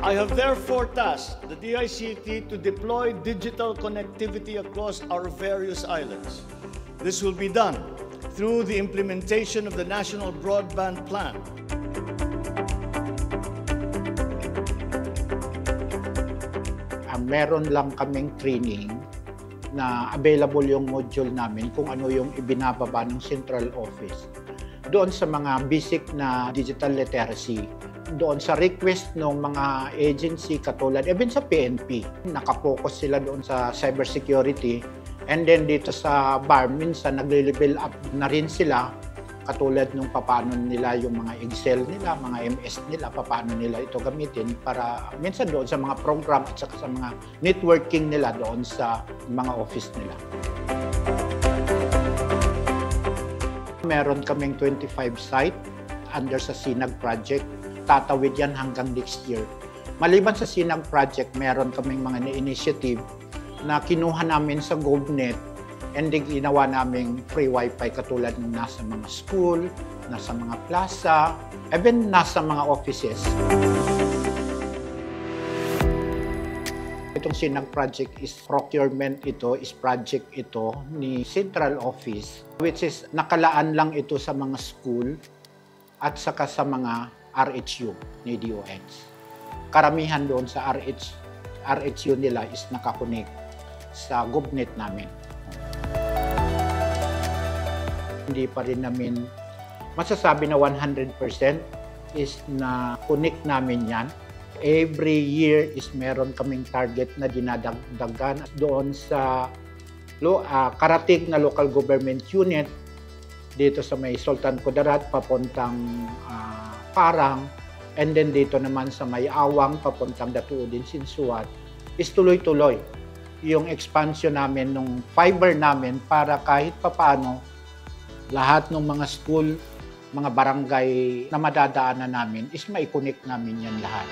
I have therefore tasked the DICT to deploy digital connectivity across our various islands. This will be done through the implementation of the National Broadband Plan. Meron lang kaming training na available yung module namin kung ano yung ibinababa ng central office. Doon sa mga basic na digital literacy, doon sa request ng mga agency katulad, even sa PNP, nakapokus sila doon sa cybersecurity. And then dito sa BAR, minsan nag-level up na rin sila katulad nung paano nila yung mga Excel nila, mga MS nila, paano nila ito gamitin para minsan doon sa mga program at saka sa mga networking nila doon sa mga office nila. Meron kaming 25 site under sa SINAG project. Tatawid yan hanggang next year. Maliban sa SINAG project, meron kaming mga initiative na kinuha namin sa GovNet and then ginawa naming free wifi katulad ng nasa mga school, nasa mga plaza, even nasa mga offices. Itong SINAG project is procurement project ito ni Central Office, which is nakalaan lang ito sa mga school at saka sa mga RHU ni DOH. Karamihan doon sa RHU nila is nakakonek sa GovNet namin. Hindi pa rin namin masasabi na 100% is na connect namin yan. Every year is meron kaming target na dinadagdagan doon sa karatig na local government unit dito sa may Sultan Kudarat papuntang Parang, and then dito naman sa may Awang papuntang Datuudin, Sinsuat, is tuloy-tuloy yung expansion namin ng fiber namin para kahit papaano lahat ng mga school, mga barangay na madadaanan namin is mai-connect namin yan lahat.